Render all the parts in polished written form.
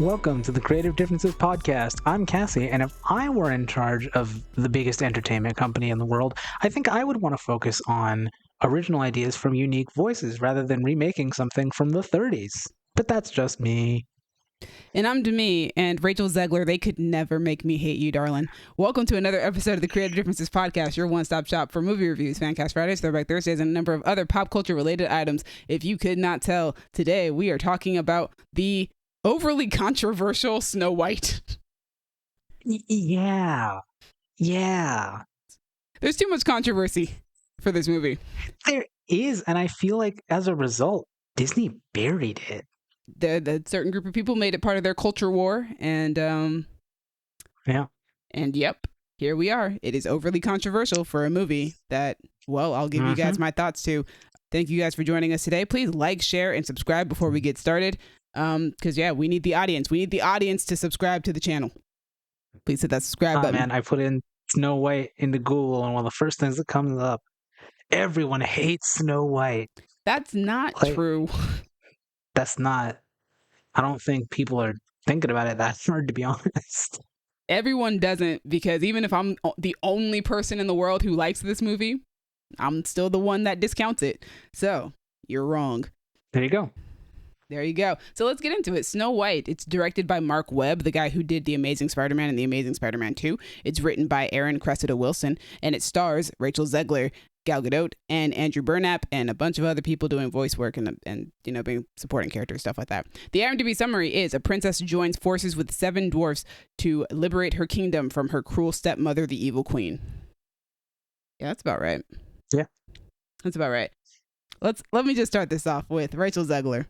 Welcome to the Creative Differences Podcast. I'm Cassie, and if I were in charge of the biggest entertainment company in the world, I think I would want to focus on original ideas from unique voices rather than remaking something from the 30s. But that's just me. And I'm Demi, and Rachel Zegler. They could never make me hate you, darling. Welcome to another episode of the Creative Differences Podcast, your one-stop shop for movie reviews, Fancast Fridays, Throwback Thursdays, and a number of other pop culture-related items. If you could not tell, today we are talking about the overly controversial Snow White. Yeah. There's too much controversy for this movie. There is, and I feel like as a result, Disney buried it. The certain group of people made it part of their culture war, and yep, here we are. It is overly controversial for a movie that, well, I'll give you guys my thoughts too. Thank you guys for joining us today. Please like, share, and subscribe before we get started. Because we need the audience. We need the audience to subscribe to the channel. Please hit that subscribe button. Man, I put in Snow White into Google, and one of the first things that comes up, everyone hates Snow White. That's not true. That's not. I don't think people are thinking about it that hard, to be honest. Everyone doesn't, because even if I'm the only person in the world who likes this movie, I'm still the one that discounts it. So you're wrong. There you go. So let's get into it. Snow White. It's directed by Mark Webb, the guy who did The Amazing Spider-Man and The Amazing Spider-Man 2. It's written by Aaron Cressida Wilson, and it stars Rachel Zegler, Gal Gadot, and Andrew Burnap, and a bunch of other people doing voice work and being supporting characters, stuff like that. The IMDb summary is: a princess joins forces with 7 dwarfs to liberate her kingdom from her cruel stepmother, the evil queen. Yeah, that's about right. Yeah. That's about right. Let me just start this off with Rachel Zegler.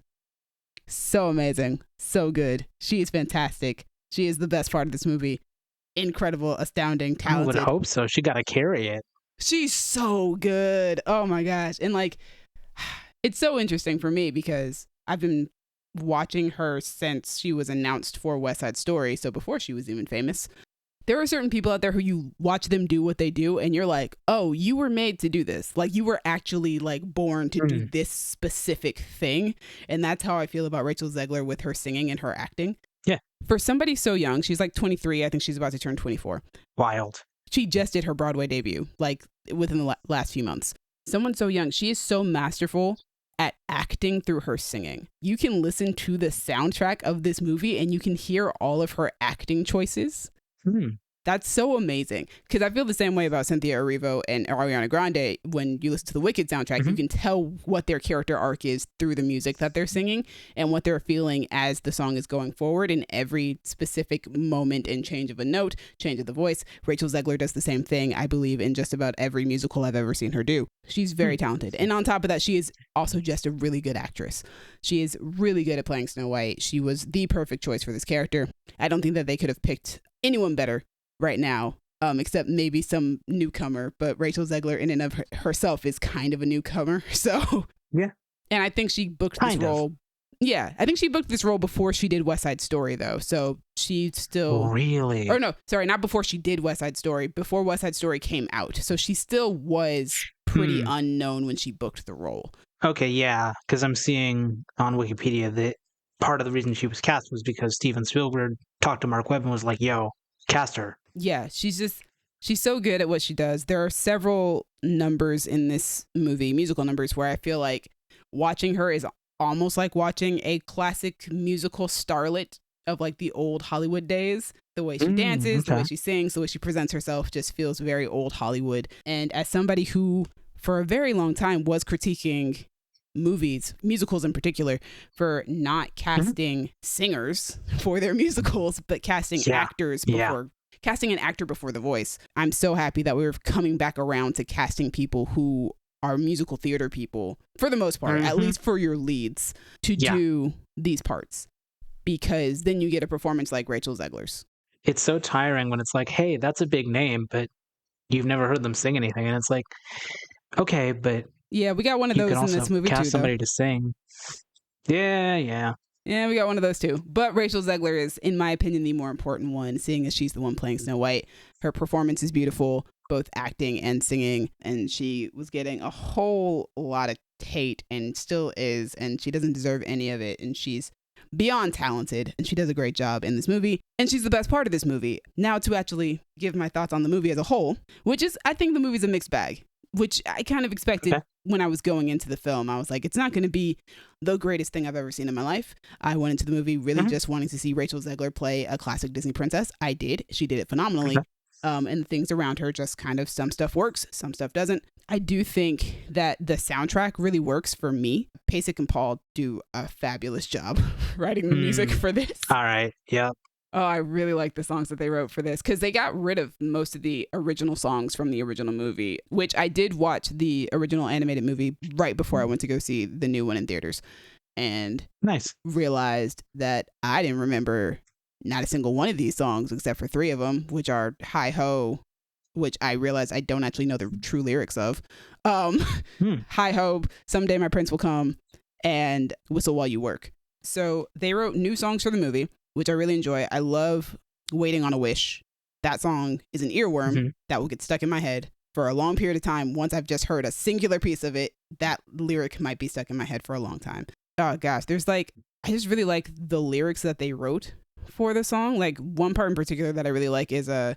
So amazing. So good. She is fantastic. She is the best part of this movie. Incredible, astounding, talented. I would hope so. She got to carry it. She's so good. Oh my gosh. And it's so interesting for me because I've been watching her since she was announced for West Side Story. So before she was even famous. There are certain people out there who you watch them do what they do and you're like, oh, you were made to do this. Like, you were actually born to do this specific thing. And that's how I feel about Rachel Zegler with her singing and her acting. Yeah. For somebody so young, she's 23. I think she's about to turn 24. Wild. She just did her Broadway debut, within the last few months. Someone so young, she is so masterful at acting through her singing. You can listen to the soundtrack of this movie and you can hear all of her acting choices. That's so amazing, because I feel the same way about Cynthia Erivo and Ariana Grande. When you listen to the Wicked soundtrack, you can tell what their character arc is through the music that they're singing and what they're feeling as the song is going forward in every specific moment and change of a note, change of the voice. Rachel Zegler does the same thing, I believe, in just about every musical I've ever seen her do. She's very talented. And on top of that, she is also just a really good actress. She is really good at playing Snow White. She was the perfect choice for this character. I don't think that they could have picked anyone better right now, except maybe some newcomer, but Rachel Zegler in and of herself is kind of a newcomer. So yeah. And I think she booked this role. Yeah, I think she booked this role before she did West Side Story, though. So she still really, or no, sorry, not before she did West Side Story, before West Side Story came out. So she still was pretty unknown when she booked the role. Okay, yeah, because I'm seeing on Wikipedia that part of the reason she was cast was because Steven Spielberg talked to Mark Webb and was like, yo, cast her. Yeah, she's so good at what she does. There are several numbers in this movie, musical numbers, where I feel like watching her is almost like watching a classic musical starlet of the old Hollywood days. The way she dances, the way she sings, the way she presents herself just feels very old Hollywood. And as somebody who for a very long time was critiquing movies, musicals in particular, for not casting singers for their musicals, but casting actors before casting an actor before the voice. I'm so happy that we're coming back around to casting people who are musical theater people for the most part, at least for your leads, to do these parts, because then you get a performance like Rachel Zegler's. It's so tiring when it's like, hey, that's a big name, but you've never heard them sing anything, and it's like, okay, but yeah, we got one of those in this movie too. Cast somebody to sing. Yeah, we got one of those too. But Rachel Zegler is, in my opinion, the more important one, seeing as she's the one playing Snow White. Her performance is beautiful, both acting and singing, and she was getting a whole lot of hate and still is, and she doesn't deserve any of it. And she's beyond talented, and she does a great job in this movie, and she's the best part of this movie. Now to actually give my thoughts on the movie as a whole, which is, I think the movie's a mixed bag, which I kind of expected when I was going into the film. I was like, it's not going to be the greatest thing I've ever seen in my life. I went into the movie really just wanting to see Rachel Zegler play a classic Disney princess. I did. She did it phenomenally. And the things around her just kind of, some stuff works, some stuff doesn't. I do think that the soundtrack really works for me. Pasek and Paul do a fabulous job writing the music for this. All right. Yeah. Oh, I really like the songs that they wrote for this because they got rid of most of the original songs from the original movie, which I did watch the original animated movie right before I went to go see the new one in theaters, and realized that I didn't remember not a single one of these songs except for 3 of them, which are Hi Ho, which I realized I don't actually know the true lyrics of. Hi Ho, Someday My Prince Will Come, and Whistle While You Work. So they wrote new songs for the movie, which I really enjoy. I love Waiting on a Wish. That song is an earworm that will get stuck in my head for a long period of time. Once I've just heard a singular piece of it, that lyric might be stuck in my head for a long time. Oh gosh, I just really like the lyrics that they wrote for the song. Like one part in particular that I really like is I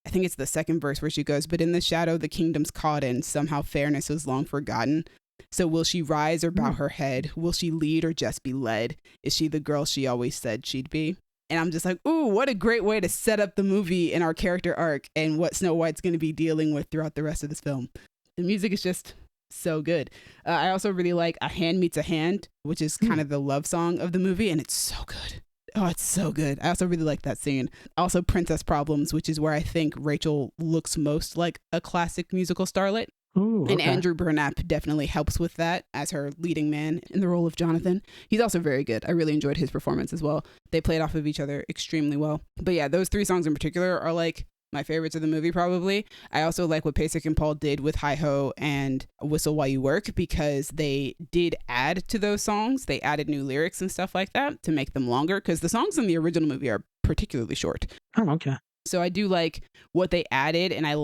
think it's the second verse where she goes, but in the shadow the kingdom's caught in, somehow fairness was long forgotten. So will she rise or bow her head? Will she lead or just be led? Is she the girl she always said she'd be? And I'm just like, ooh, what a great way to set up the movie and our character arc and what Snow White's going to be dealing with throughout the rest of this film. The music is just so good. I also really like A Hand Meets a Hand, which is kind of the love song of the movie, and it's so good. Oh, it's so good. I also really like that scene. Also Princess Problems, which is where I think Rachel looks most like a classic musical starlet. Ooh, okay. And Andrew Burnap definitely helps with that as her leading man in the role of Jonathan. He's also very good. I really enjoyed his performance as well. They played off of each other extremely well. But yeah, those 3 songs in particular are like my favorites of the movie probably. I also like what Pasek and Paul did with Hi Ho and Whistle While You Work because they did add to those songs. They added new lyrics and stuff like that to make them longer because the songs in the original movie are particularly short. Oh, okay. So I do like what they added, and I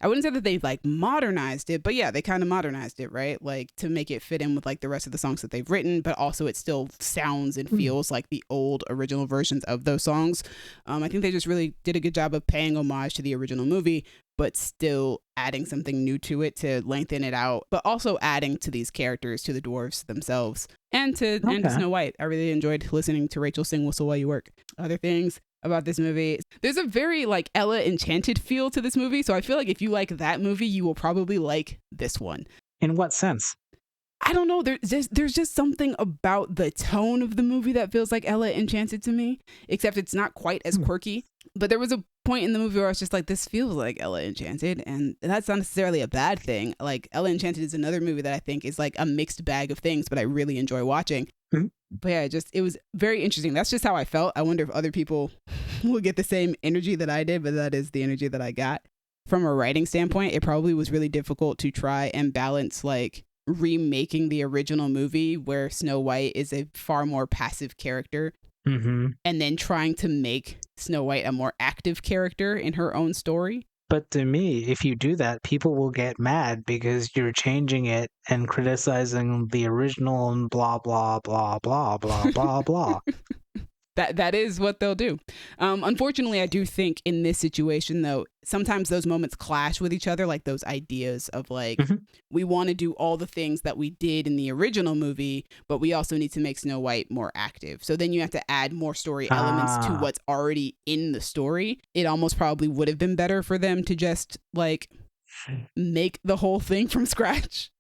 wouldn't say that they like modernized it, but yeah, they kind of modernized it, right? Like to make it fit in with like the rest of the songs that they've written, but also it still sounds and feels like the old original versions of those songs. I think they just really did a good job of paying homage to the original movie, but still adding something new to it to lengthen it out, but also adding to these characters, to the dwarves themselves, and to Snow White. I really enjoyed listening to Rachel sing Whistle While You Work. Other things about this movie, there's a very like Ella Enchanted feel to this movie, so I feel like if you like that movie, you will probably like this one. In what sense? I don't know. There's just something about the tone of the movie that feels like Ella Enchanted to me, except it's not quite as quirky. But there was a point in the movie where I was just like, this feels like Ella Enchanted, and that's not necessarily a bad thing. Like Ella Enchanted is another movie that I think is like a mixed bag of things, but I really enjoy watching. But yeah, it was very interesting. That's just how I felt. I wonder if other people will get the same energy that I did, but that is the energy that I got. From a writing standpoint, it probably was really difficult to try and balance like remaking the original movie where Snow White is a far more passive character, and then trying to make Snow White a more active character in her own story. But to me, if you do that, people will get mad because you're changing it and criticizing the original and blah, blah, blah, blah, blah, blah, blah. That is what they'll do. Unfortunately, I do think in this situation, though, sometimes those moments clash with each other, like those ideas of like, we want to do all the things that we did in the original movie, but we also need to make Snow White more active. So then you have to add more story elements to what's already in the story. It almost probably would have been better for them to just like make the whole thing from scratch.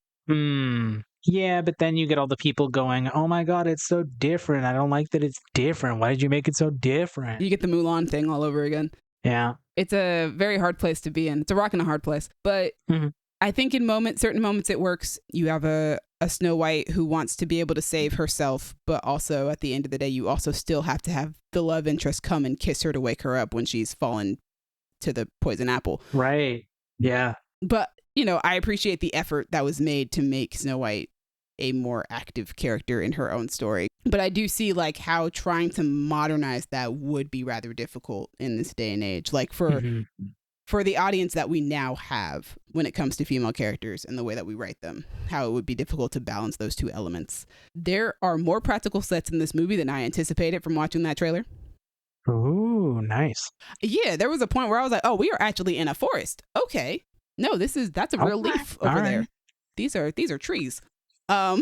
Yeah, but then you get all the people going, oh my God, it's so different. I don't like that it's different. Why did you make it so different? You get the Mulan thing all over again. Yeah. It's a very hard place to be in. It's a rock and a hard place. But I think in certain moments it works. You have a Snow White who wants to be able to save herself, but also at the end of the day, you also still have to have the love interest come and kiss her to wake her up when she's fallen to the poison apple. Right. Yeah. But, you know, I appreciate the effort that was made to make Snow White a more active character in her own story. But I do see like how trying to modernize that would be rather difficult in this day and age. Like for for the audience that we now have when it comes to female characters and the way that we write them, how it would be difficult to balance those two elements. There are more practical sets in this movie than I anticipated from watching that trailer. Ooh, nice. Yeah, there was a point where I was like, oh, we are actually in a forest. Okay. No, that's a real leaf over there. These are trees. Oh,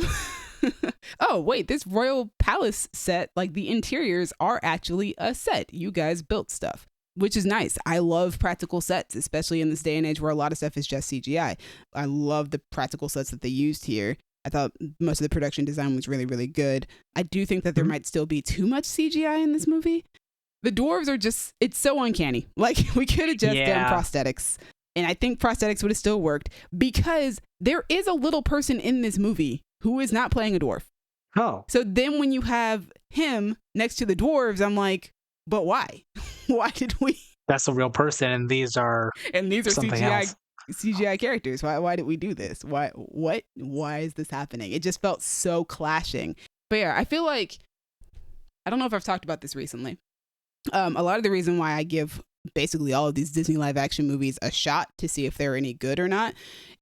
wait, this royal palace set, like the interiors are actually a set. You guys built stuff, which is nice. I love practical sets, especially in this day and age where a lot of stuff is just CGI. I love the practical sets that they used here. I thought most of the production design was really, really good. I do think that there might still be too much CGI in this movie. The dwarves are just, it's so uncanny. Like, we could have just done prosthetics. And I think prosthetics would have still worked because there is a little person in this movie who is not playing a dwarf. Oh. So then when you have him next to the dwarves, I'm like, but why? Why did we? That's a real person, and these are CGI characters. Why did we do this? Why is this happening? It just felt so clashing. But yeah, I feel like, I don't know if I've talked about this recently. A lot of the reason why I give basically all of these Disney live action movies a shot to see if they're any good or not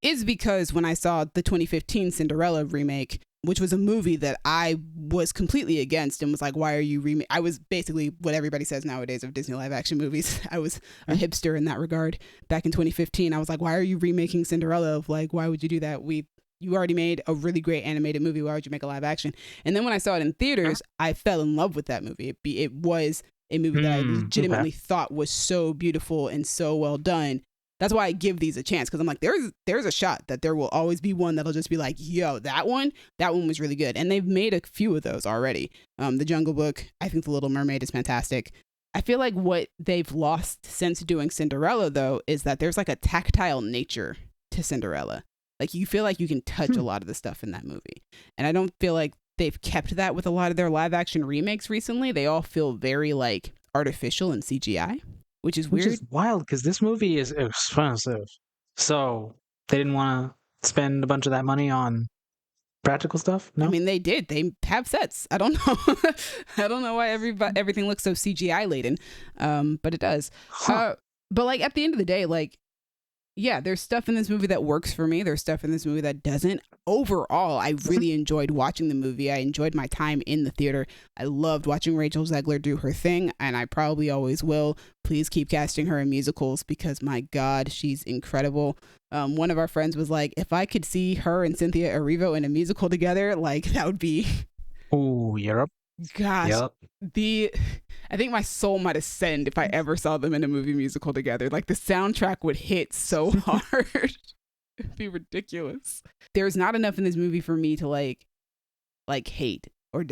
is because when I saw the 2015 Cinderella remake, which was a movie that I was completely against and was like, why are you I was basically what everybody says nowadays of Disney live action movies. I was a hipster in that regard. Back in 2015, I was like, why are you remaking Cinderella? Like, why would you do that? You already made a really great animated movie. Why would you make a live action? And then when I saw it in theaters, I fell in love with that movie. It was a movie that I legitimately thought was so beautiful and so well done. That's why I give these a chance, because I'm like, there's a shot that there will always be one that'll just be like, yo, that one was really good. And they've made a few of those already. The Jungle Book, I think The Little Mermaid is fantastic. I feel like what they've lost since doing Cinderella, though, is that there's like a tactile nature to Cinderella. Like, you feel like you can touch a lot of the stuff in that movie. And I don't feel like they've kept that with a lot of their live action remakes recently. They all feel very like artificial and CGI, which is weird. Which is wild because this movie is expensive. So they didn't want to spend a bunch of that money on practical stuff? No? I mean, they did. They have sets. I don't know. I don't know why everything looks so CGI laden, but it does. But like at the end of the day, like, yeah, there's stuff in this movie that works for me. There's stuff in this movie that doesn't. Overall, I really enjoyed watching the movie. I enjoyed my time in the theater. I loved watching Rachel Zegler do her thing, and I probably always will. Please keep casting her in musicals because, my God, she's incredible. One of our friends was like, if I could see her and Cynthia Erivo in a musical together, like, that would be... Oh, Europe. Gosh, yep. I think my soul might ascend if I ever saw them in a movie musical together. Like, the soundtrack would hit so hard. It'd be ridiculous. There's not enough in this movie for me to like hate or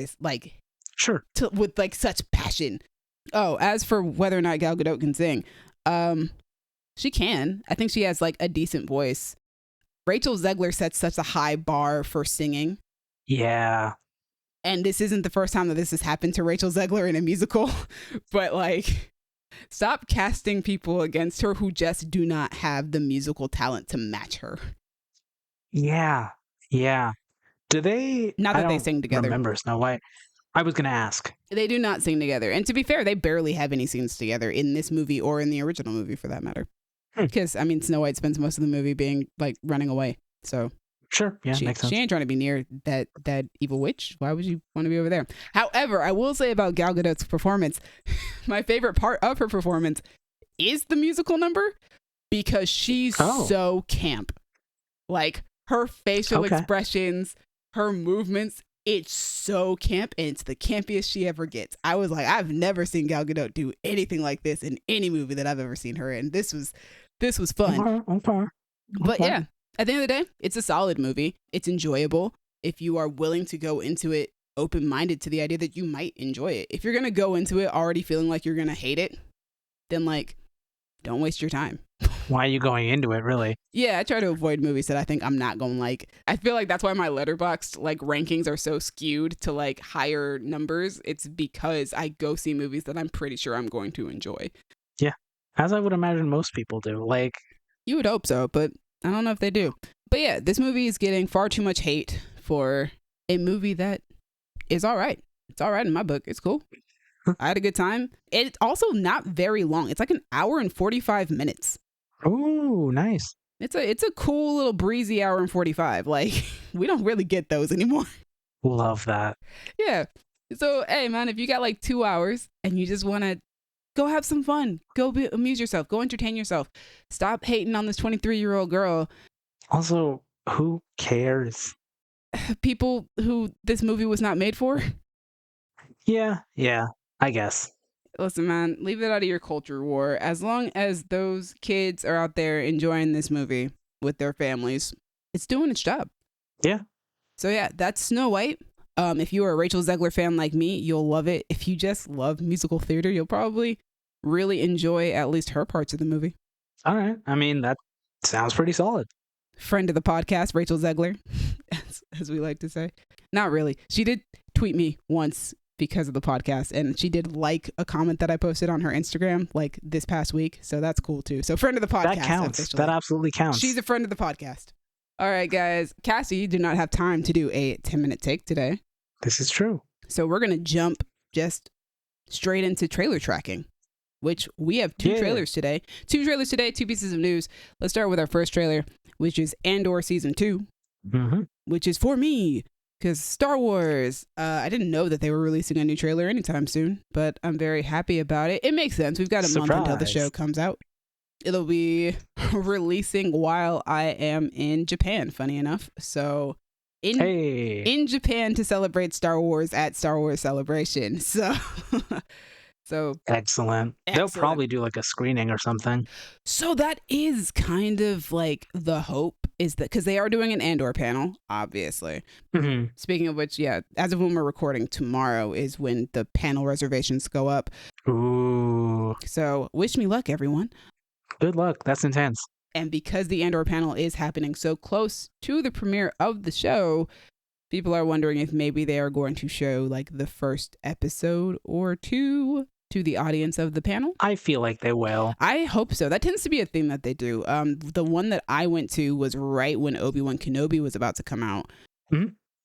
sure with like such passion. Oh, as for whether or not Gal Gadot can sing, she can. I think she has like a decent voice. Rachel Zegler sets such a high bar for singing. Yeah. And this isn't the first time that this has happened to Rachel Zegler in a musical, but like, stop casting people against her who just do not have the musical talent to match her. Yeah. Do they? Not that they sing together. Remember Snow White? I was gonna ask. They do not sing together, and to be fair, they barely have any scenes together in this movie or in the original movie, for that matter. Because I mean, Snow White spends most of the movie being like running away, so. Sure, yeah, makes sense. She ain't trying to be near that evil witch. Why would you want to be over there? However, I will say about Gal Gadot's performance, my favorite part of her performance is the musical number because she's so camp. Like, her facial expressions, her movements, it's so camp, and it's the campiest she ever gets. I was like, I've never seen Gal Gadot do anything like this in any movie that I've ever seen her in. This was fun. Okay. But yeah. At the end of the day, it's a solid movie. It's enjoyable. If you are willing to go into it open-minded to the idea that you might enjoy it. If you're going to go into it already feeling like you're going to hate it, then like, don't waste your time. Why are you going into it, really? Yeah, I try to avoid movies that I think I'm not going to like. I feel like that's why my Letterboxd like rankings are so skewed to like higher numbers. It's because I go see movies that I'm pretty sure I'm going to enjoy. Yeah, as I would imagine most people do. Like, you would hope so, but I don't know if they do. But yeah, this movie is getting far too much hate for a movie that is all right. It's all right in my book. It's cool. I had a good time. It's also not very long. It's like an hour and 45 minutes. Ooh, nice. It's a cool little breezy hour and 45. Like, we don't really get those anymore. Love that. Yeah. So, hey, man, if you got like 2 hours and you just want to go have some fun, amuse yourself, go entertain yourself, stop hating on this 23-year-old girl. Also, who cares? People who this movie was not made for. Yeah, I guess. Listen, man, leave it out of your culture war. As long as those kids are out there enjoying this movie with their families, it's doing its job. Yeah. So yeah, that's Snow White. If you are a Rachel Zegler fan like me, you'll love it. If you just love musical theater, you'll probably really enjoy at least her parts of the movie. All right. I mean, that sounds pretty solid. Friend of the podcast, Rachel Zegler, as we like to say. Not really. She did tweet me once because of the podcast, and she did like a comment that I posted on her Instagram like this past week. So that's cool too. So friend of the podcast. That counts. Officially. That absolutely counts. She's a friend of the podcast. All right, guys. Cassie did not have time to do a 10-minute take today. This is true. So we're going to jump just straight into trailer tracking, which we have two trailers today. Two trailers today, two pieces of news. Let's start with our first trailer, which is Andor Season 2, which is for me, because Star Wars, I didn't know that they were releasing a new trailer anytime soon, but I'm very happy about it. It makes sense. We've got a month until the show comes out. It'll be releasing while I am in Japan, funny enough. So in Japan to celebrate Star Wars at Star Wars Celebration. So excellent. They'll probably do like a screening or something. So that is kind of like the hope, is that because they are doing an Andor panel, obviously. Speaking of which, yeah, as of when we're recording, tomorrow is when the panel reservations go up. Ooh. So wish me luck, everyone. Good luck. That's intense. And because the Andor panel is happening so close to the premiere of the show, people are wondering if maybe they are going to show like the first episode or two to the audience of the panel. I feel like they will. I hope so. That tends to be a thing that they do. The one that I went to was right when Obi-Wan Kenobi was about to come out.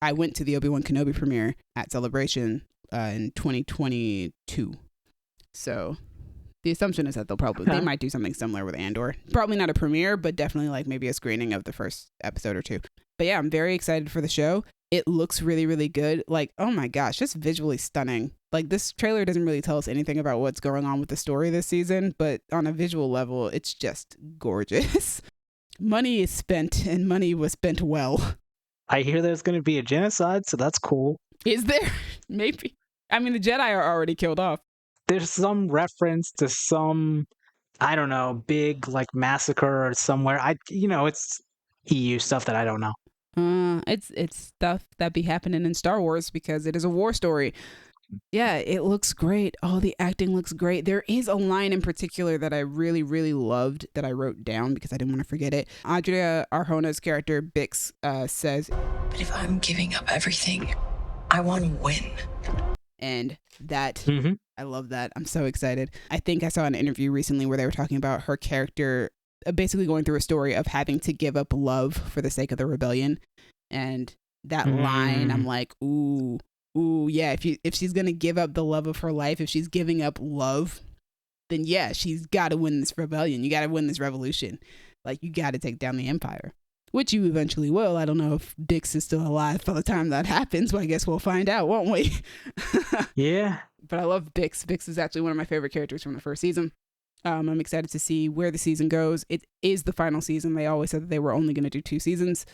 I went to the Obi-Wan Kenobi premiere at Celebration in 2022. So the assumption is that they might do something similar with Andor. Probably not a premiere, but definitely like maybe a screening of the first episode or two. But yeah, I'm very excited for the show. It looks really, really good. Like, oh my gosh, just visually stunning. Like, this trailer doesn't really tell us anything about what's going on with the story this season, but on a visual level, it's just gorgeous. Money is spent, and money was spent well. I hear there's going to be a genocide, so that's cool. Is there? Maybe. I mean, the Jedi are already killed off. There's some reference to some, I don't know, big like massacre or somewhere. It's EU stuff that I don't know. It's stuff that be happening in Star Wars because it is a war story. Yeah, it looks great. All the acting looks great. There is a line in particular that I really, really loved that I wrote down because I didn't want to forget it. Adria Arjona's character, Bix, says, "But if I'm giving up everything, I want to win." And that, I love that. I'm so excited. I think I saw an interview recently where they were talking about her character basically going through a story of having to give up love for the sake of the rebellion. And that line, I'm like, ooh, yeah, if she's going to give up the love of her life, if she's giving up love, then yeah, she's got to win this rebellion. You got to win this revolution. Like, you got to take down the Empire, which you eventually will. I don't know if Bix is still alive by the time that happens, but I guess we'll find out, won't we? Yeah. But I love Bix. Bix is actually one of my favorite characters from the first season. I'm excited to see where the season goes. It is the final season. They always said that they were only going to do 2 seasons.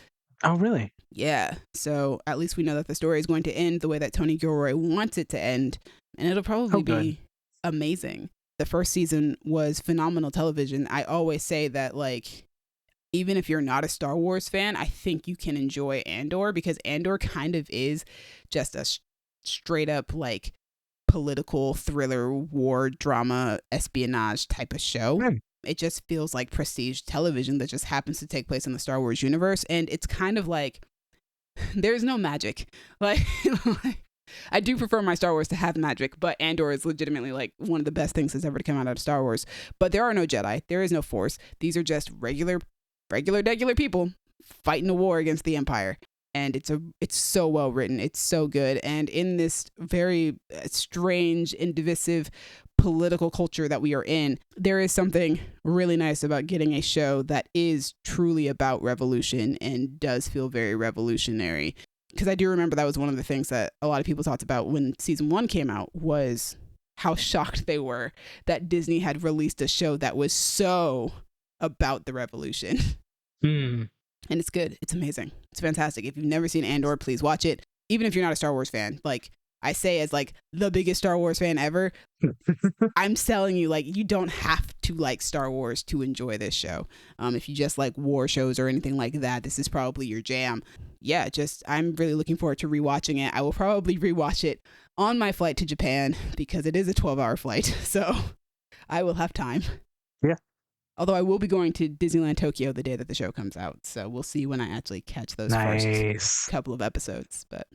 Oh, really? Yeah. So at least we know that the story is going to end the way that Tony Gilroy wants it to end. And it'll probably be amazing. The first season was phenomenal television. I always say that, like, even if you're not a Star Wars fan, I think you can enjoy Andor because Andor kind of is just a straight up, like, political thriller, war, drama, espionage type of show. It just feels like prestige television that just happens to take place in the Star Wars universe. And it's kind of like, there's no magic. Like, I do prefer my Star Wars to have magic, but Andor is legitimately like one of the best things that's ever to come out of Star Wars. But there are no Jedi. There is no Force. These are just regular people fighting a war against the Empire. And it's so well written. It's so good. And in this very strange and divisive political culture that we are in, there is something really nice about getting a show that is truly about revolution and does feel very revolutionary. Because I do remember that was one of the things that a lot of people talked about when season 1 came out, was how shocked they were that Disney had released a show that was so about the revolution. Mm. And it's good. It's amazing. It's fantastic. If you've never seen Andor, please watch it. Even if you're not a Star Wars fan, like I say as like the biggest Star Wars fan ever, I'm telling you, like, you don't have to like Star Wars to enjoy this show. If you just like war shows or anything like that, this is probably your jam. Yeah, I'm really looking forward to rewatching it. I will probably rewatch it on my flight to Japan because it is a 12-hour flight. So I will have time. Yeah. Although I will be going to Disneyland Tokyo the day that the show comes out. So we'll see when I actually catch those first couple of episodes. But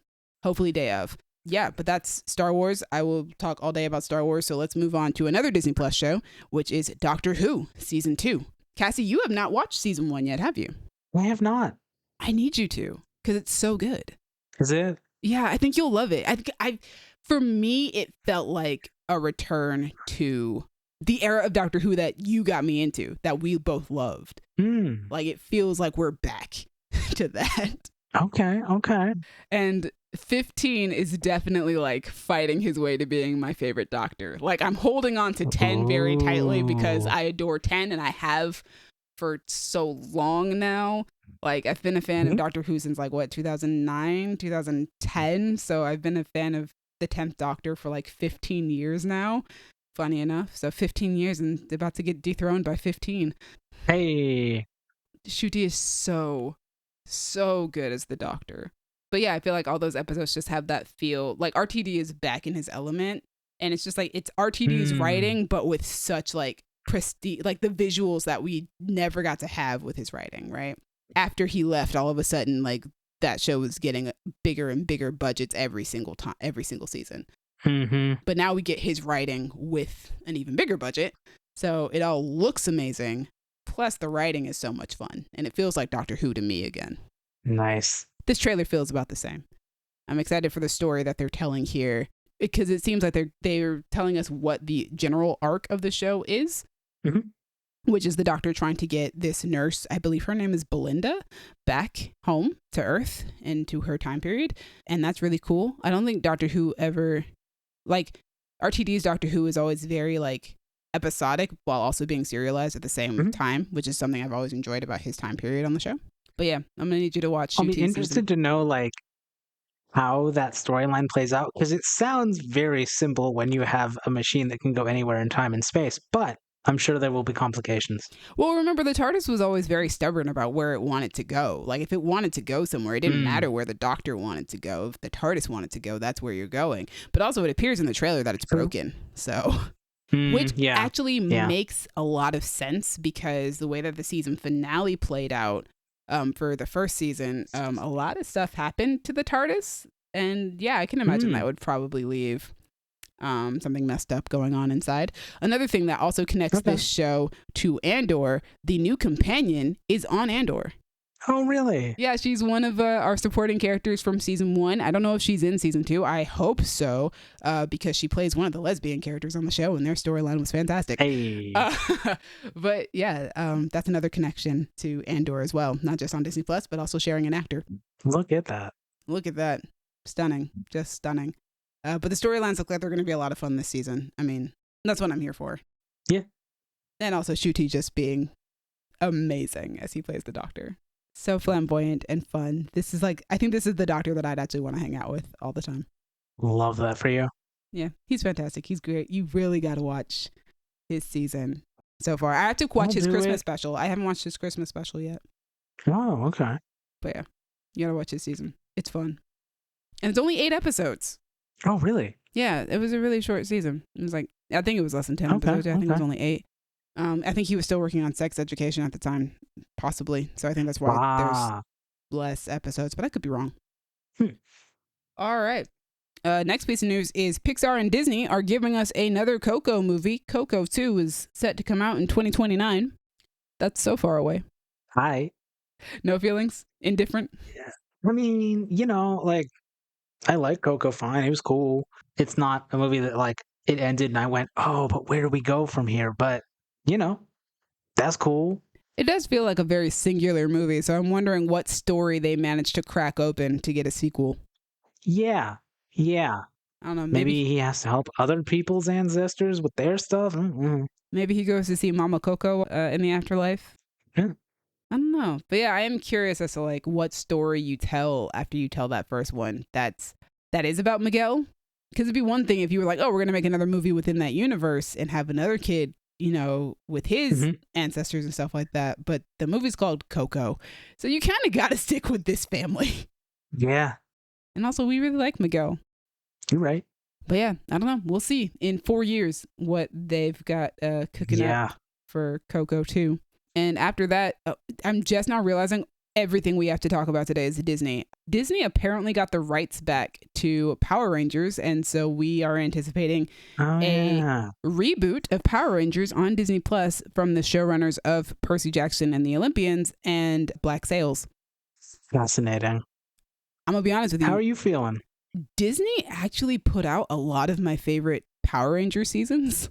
hopefully day of. Yeah, but that's Star Wars. I will talk all day about Star Wars. So let's move on to another Disney Plus show, which is Doctor Who Season 2. Cassie, you have not watched Season 1 yet, have you? I have not. I need you to, because it's so good. Is it? Yeah, I think you'll love it. For me, it felt like a return to the era of Doctor Who that you got me into, that we both loved. Mm. Like, it feels like we're back to that. Okay. And 15 is definitely like fighting his way to being my favorite Doctor. Like, I'm holding on to 10 very tightly because I adore 10 and I have for so long now. Like, I've been a fan of Doctor Who since like 2009, 2010. So I've been a fan of the 10th Doctor for like 15 years now. Funny enough. So 15 years and about to get dethroned by 15. Hey. Ncuti is so good as the Doctor. But yeah, I feel like all those episodes just have that feel. Like, RTD is back in his element. And it's just like, it's RTD's writing, but with such like prestige, like the visuals that we never got to have with his writing, right? After he left, all of a sudden, like, that show was getting bigger and bigger budgets every single season. Mm-hmm. But now we get his writing with an even bigger budget. So it all looks amazing. Plus the writing is so much fun. And it feels like Doctor Who to me again. Nice. This trailer feels about the same. I'm excited for the story that they're telling here because it seems like they're telling us what the general arc of the show is. Mm-hmm. Which is the Doctor trying to get this nurse, I believe her name is Belinda, back home to Earth and to her time period. And that's really cool. I don't think Doctor Who ever, like, RTD's Doctor Who is always very, like, episodic while also being serialized at the same time, which is something I've always enjoyed about his time period on the show. But yeah, I'm going to need you to watch. I'll be interested to know, like, how that storyline plays out, because it sounds very simple when you have a machine that can go anywhere in time and space, but I'm sure there will be complications. Well, remember, the TARDIS was always very stubborn about where it wanted to go. Like, if it wanted to go somewhere, it didn't matter where the Doctor wanted to go. If the TARDIS wanted to go, that's where you're going. But also, it appears in the trailer that it's broken. So, which actually makes a lot of sense because the way that the season finale played out for the first season, a lot of stuff happened to the TARDIS. And yeah, I can imagine that would probably leave something messed up going on inside. Another thing that also connects this show to Andor, the new companion is on Andor. Oh, really? Yeah, she's one of our supporting characters from season 1. I don't know if she's in season 2. I hope so, because she plays one of the lesbian characters on the show, and their storyline was fantastic. Hey. But yeah, that's another connection to Andor as well, not just on Disney Plus, but also sharing an actor. Look at that. Look at that. Stunning. Just stunning. But the storylines look like they're going to be a lot of fun this season. I mean, that's what I'm here for. Yeah. And also Ncuti just being amazing as he plays the Doctor. So flamboyant and fun. This is like, I think this is the Doctor that I'd actually want to hang out with all the time. Love that for you. Yeah, he's fantastic. He's great. You really got to watch his season so far. I have to watch his Christmas special. I haven't watched his Christmas special yet. Oh, okay. But yeah, you got to watch his season. It's fun. And it's only 8 episodes. Oh, really? Yeah, it was a really short season. It was like, I think it was less than 10 episodes. I think it was only 8. I think he was still working on sex education at the time, possibly. So I think that's why there's less episodes, but I could be wrong. All right. Next piece of news is Pixar and Disney are giving us another Coco movie. Coco 2 is set to come out in 2029. That's so far away. Hi. No feelings? Indifferent? Yeah. I mean, like, I like Coco fine. It was cool. It's not a movie that, like, it ended and I went, oh, but where do we go from here? But, you know, that's cool. It does feel like a very singular movie, so I'm wondering what story they managed to crack open to get a sequel. Yeah. Yeah. I don't know. Maybe he has to help other people's ancestors with their stuff. Mm-hmm. Maybe he goes to see Mama Coco in the afterlife. Yeah. I don't know. But yeah, I am curious as to like what story you tell after you tell that first one that is about Miguel. Because it'd be one thing if you were like, oh, we're going to make another movie within that universe and have another kid, you know, with his ancestors and stuff like that. But the movie's called Coco. So you kind of got to stick with this family. Yeah. And also, we really like Miguel. You're right. But yeah, I don't know. We'll see in 4 years what they've got cooking up for Coco 2. And after that, I'm just now realizing everything we have to talk about today is Disney. Disney apparently got the rights back to Power Rangers. And so we are anticipating a reboot of Power Rangers on Disney Plus from the showrunners of Percy Jackson and the Olympians and Black Sails. Fascinating. I'm going to be honest with you. How are you feeling? Disney actually put out a lot of my favorite Power Ranger seasons.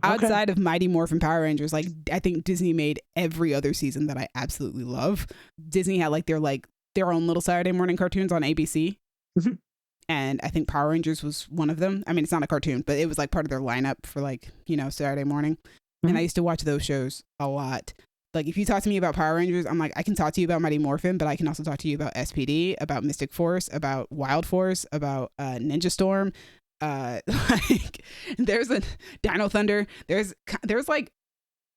Outside of Mighty Morphin Power Rangers, like I think Disney made every other season that I absolutely love. Disney had like their own little Saturday morning cartoons on ABC. And I think Power Rangers was one of them. I mean, it's not a cartoon, but it was like part of their lineup for like, you know, Saturday morning. And I used to watch those shows a lot. Like if you talk to me about Power Rangers, I'm like, I can talk to you about Mighty Morphin, but I can also talk to you about SPD, about Mystic Force, about Wild Force, about Ninja Storm. Like there's a Dino Thunder. There's like,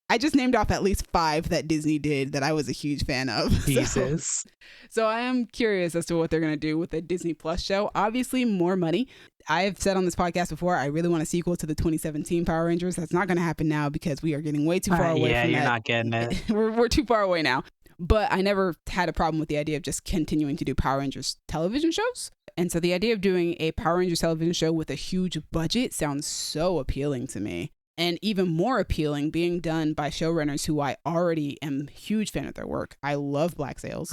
I just named off at least 5 that Disney did that I was a huge fan of. Jesus. So I am curious as to what they're going to do with the Disney Plus show. Obviously more money. I've said on this podcast before, I really want a sequel to the 2017 Power Rangers. That's not going to happen now because we are getting way too far away from that. Yeah, you're not getting it. We're too far away now. But I never had a problem with the idea of just continuing to do Power Rangers television shows. And so the idea of doing a Power Rangers television show with a huge budget sounds so appealing to me. And even more appealing, being done by showrunners who I already am a huge fan of their work. I love Black Sails,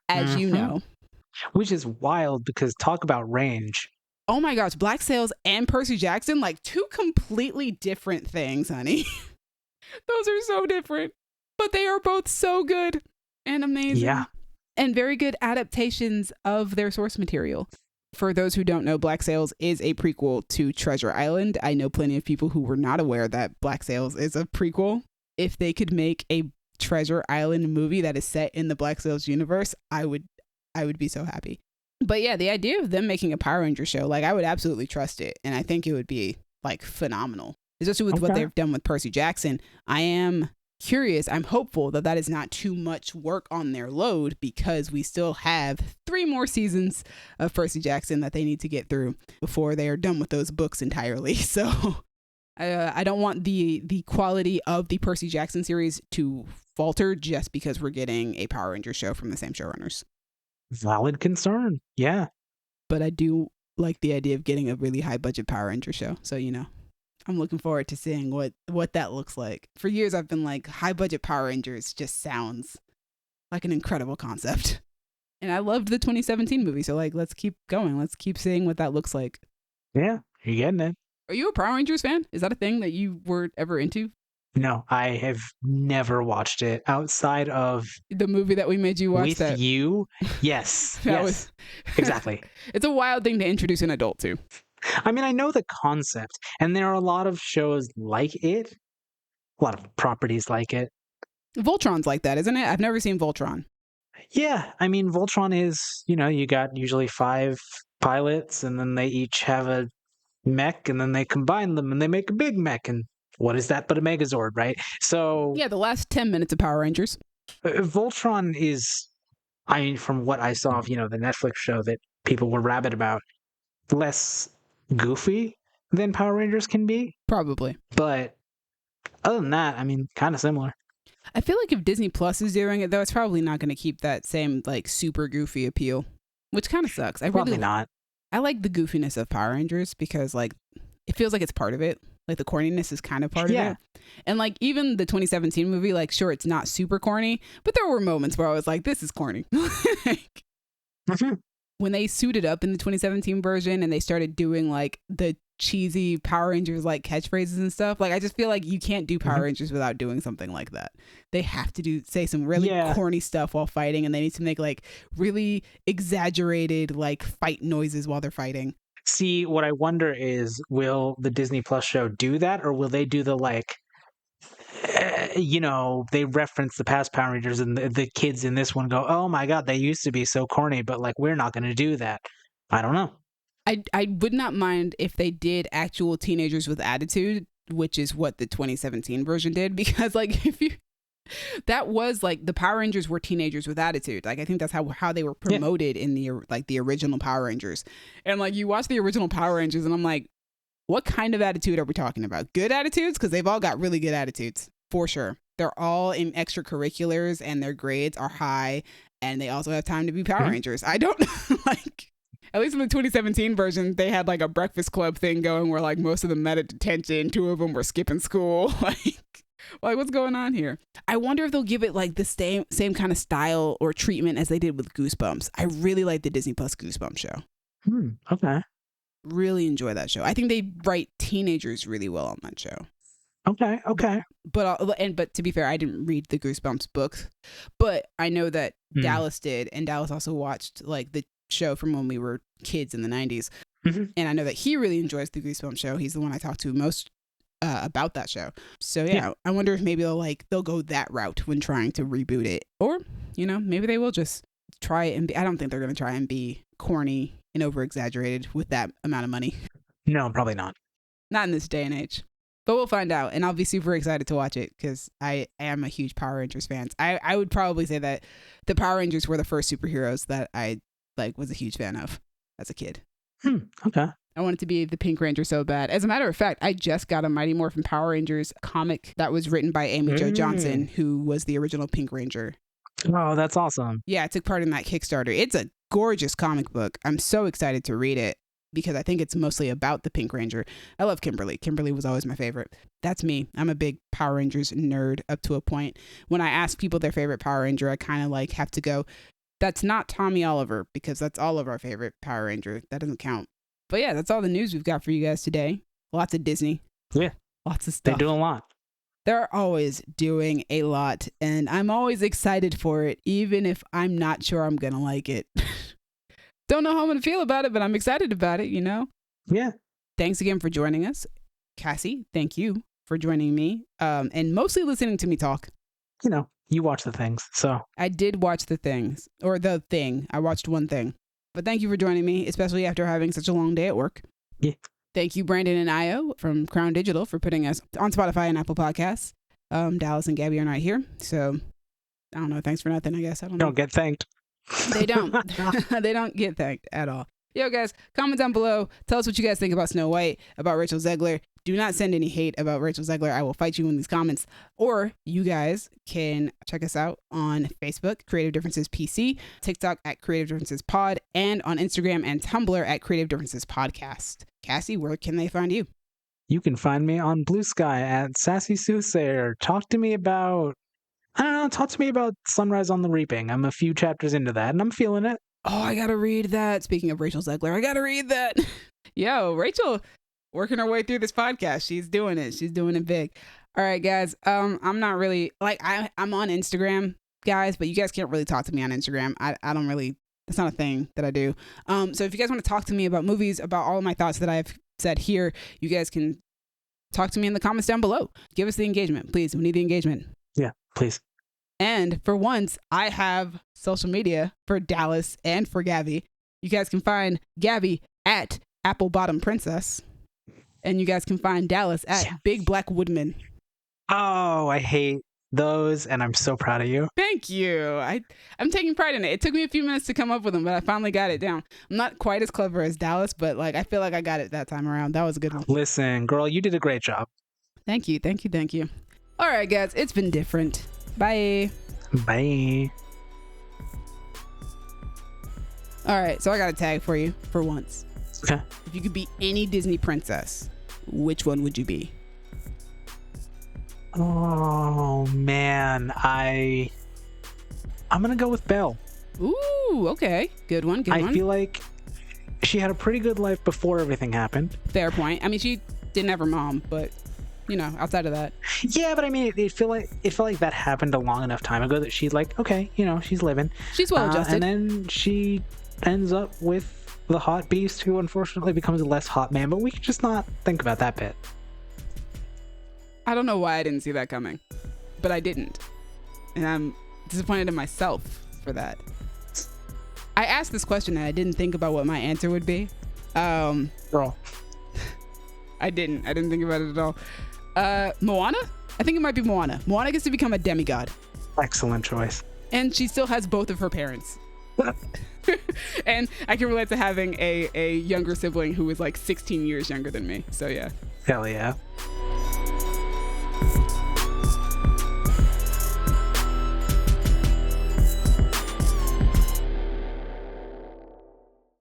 as you know. Which is wild because talk about range. Oh my gosh, Black Sails and Percy Jackson, like 2 completely different things, honey. Those are so different, but they are both so good and amazing. Yeah. And very good adaptations of their source material. For those who don't know, Black Sails is a prequel to Treasure Island. I know plenty of people who were not aware that Black Sails is a prequel. If they could make a Treasure Island movie that is set in the Black Sails universe, I would be so happy. But yeah, the idea of them making a Power Ranger show, like I would absolutely trust it. And I think it would be like phenomenal, especially with what they've done with Percy Jackson. I am curious. I'm hopeful that that is not too much work on their load because we still have 3 more seasons of Percy Jackson that they need to get through before they are done with those books entirely. So I don't want the quality of the Percy Jackson series to falter just because we're getting a Power Ranger show from the same showrunners. Valid concern. Yeah. But I do like the idea of getting a really high budget Power Ranger show. So, you know, I'm looking forward to seeing what that looks like. For years, I've been like, high budget Power Rangers just sounds like an incredible concept. And I loved the 2017 movie. So like, let's keep going. Let's keep seeing what that looks like. Yeah, you're getting it. Are you a Power Rangers fan? Is that a thing that you were ever into? No, I have never watched it outside of the movie that we made you watch. With you? Yes. Yes. Exactly. It's a wild thing to introduce an adult to. I mean, I know the concept, and there are a lot of shows like it, a lot of properties like it. Voltron's like that, isn't it? I've never seen Voltron. Yeah, I mean, Voltron is, you know, you got usually 5 pilots, and then they each have a mech, and then they combine them, and they make a big mech, and what is that but a Megazord, right? So yeah, the last 10 minutes of Power Rangers. Voltron is, I mean, from what I saw of, you know, the Netflix show that people were rabid about, less goofy than Power Rangers can be. Probably. But other than that, I mean, kind of similar. I feel like if Disney Plus is doing it, though, it's probably not going to keep that same, like, super goofy appeal, which kind of sucks. Probably not. I like the goofiness of Power Rangers because, like, it feels like it's part of it. Like, the corniness is kind of part of it. And, like, even the 2017 movie, like, sure, it's not super corny, but there were moments where I was like, this is corny. When they suited up in the 2017 version and they started doing, like, the cheesy Power Rangers like catchphrases and stuff. Like I just feel like you can't do Power Rangers without doing something like that. They have to say some really corny stuff while fighting, and they need to make like really exaggerated like fight noises while they're fighting. See, what I wonder is, will the Disney Plus show do that, or will they do the like, they reference the past Power Rangers, and the kids in this one go, "Oh my God, they used to be so corny, but like we're not going to do that." I don't know. I would not mind if they did actual teenagers with attitude, which is what the 2017 version did, because like that was like the Power Rangers were teenagers with attitude. Like I think that's how they were promoted in the original Power Rangers. And like you watch the original Power Rangers and I'm like, what kind of attitude are we talking about? Good attitudes? Because they've all got really good attitudes for sure. They're all in extracurriculars and their grades are high, and they also have time to be Power Rangers. I don't like. At least in the 2017 version, they had like a breakfast club thing going where like most of them met at detention. 2 of them were skipping school. like what's going on here? I wonder if they'll give it like the same kind of style or treatment as they did with Goosebumps. I really like the Disney Plus Goosebumps show. Okay. Really enjoy that show. I think they write teenagers really well on that show. Okay. But to be fair, I didn't read the Goosebumps books, but I know that Dallas did, and Dallas also watched like the show from when we were kids in the 90s. And I know that he really enjoys the Goosebumps show. He's the one I talk to most about that show. So yeah, I wonder if maybe they'll go that route when trying to reboot it, or maybe they will just try it and I don't think they're going to try and be corny and over exaggerated with that amount of money. No, probably not. Not in this day and age. But we'll find out, and I'll be super excited to watch it because I am a huge Power Rangers fan. I would probably say that the Power Rangers were the first superheroes that I was a huge fan of as a kid. Okay. I wanted to be the Pink Ranger so bad. As a matter of fact, I just got a Mighty Morphin Power Rangers comic that was written by Amy Jo Johnson, who was the original Pink Ranger. Oh, that's awesome. Yeah, I took part in that Kickstarter. It's a gorgeous comic book. I'm so excited to read it because I think it's mostly about the Pink Ranger. I love Kimberly. Kimberly was always my favorite. That's me. I'm a big Power Rangers nerd up to a point. When I ask people their favorite Power Ranger, I kind of like have to go, that's not Tommy Oliver, because that's all of our favorite Power Ranger. That doesn't count. But yeah, that's all the news we've got for you guys today. Lots of Disney. Yeah. Lots of stuff. They do a lot. They're always doing a lot, and I'm always excited for it, even if I'm not sure I'm going to like it. Don't know how I'm going to feel about it, but I'm excited about it, Yeah. Thanks again for joining us. Cassie, thank you for joining me and mostly listening to me talk. You watch the things, so. I did watch the things, or the thing. I watched one thing. But thank you for joining me, especially after having such a long day at work. Yeah. Thank you, Brandon and Io from Crown Digital, for putting us on Spotify and Apple Podcasts. Dallas and Gabby are not here, so I don't know. Thanks for nothing, I guess. I don't know. Don't get thanked. They don't. They don't get thanked at all. Yo, guys, comment down below. Tell us what you guys think about Snow White, about Rachel Zegler. Do not send any hate about Rachel Zegler. I will fight you in these comments. Or you guys can check us out on Facebook, Creative Differences PC, TikTok at Creative Differences Pod, and on Instagram and Tumblr at Creative Differences Podcast. Cassie, where can they find you? You can find me on Blue Sky at Sassy Soothsayer. Talk to me about Sunrise on the Reaping. I'm a few chapters into that, and I'm feeling it. Oh, I gotta read that. Speaking of Rachel Zegler, I gotta read that. Yo, Rachel, working her way through this podcast. She's doing it. She's doing it big. All right, guys. I'm not really I'm on Instagram, guys, but you guys can't really talk to me on Instagram. I don't really. That's not a thing that I do. So if you guys want to talk to me about movies, about all of my thoughts that I've said here, you guys can talk to me in the comments down below. Give us the engagement, please. We need the engagement. Yeah, please. And for once, I have social media for Dallas and for Gabby. You guys can find Gabby at Apple Bottom Princess. And you guys can find Dallas at Big Black Woodman. Oh, I hate those, and I'm so proud of you. Thank you. I'm taking pride in it. It took me a few minutes to come up with them, but I finally got it down. I'm not quite as clever as Dallas, but I feel like I got it that time around. That was a good one. Listen, girl, you did a great job. Thank you. All right, guys. It's been different. Bye. Bye. All right, so I got a tag for you for once. Okay. If you could be any Disney princess, which one would you be? Oh man, I'm gonna go with Belle. Ooh, okay, good one. I feel like she had a pretty good life before everything happened. Fair point. I mean, she didn't have her mom, but outside of that. Yeah, but I mean, it felt like that happened a long enough time ago that she's like, okay, she's living. She's well adjusted. And then she ends up with the hot beast, who unfortunately becomes a less hot man. But we can just not think about that bit. I don't know why I didn't see that coming, but I didn't, and I'm disappointed in myself for that. I asked this question and I didn't think about what my answer would be. Girl. I didn't think about it at all. Moana? I think it might be Moana. Moana gets to become a demigod. Excellent choice. And she still has both of her parents. And I can relate to having a younger sibling who is like 16 years younger than me. So yeah. Hell yeah.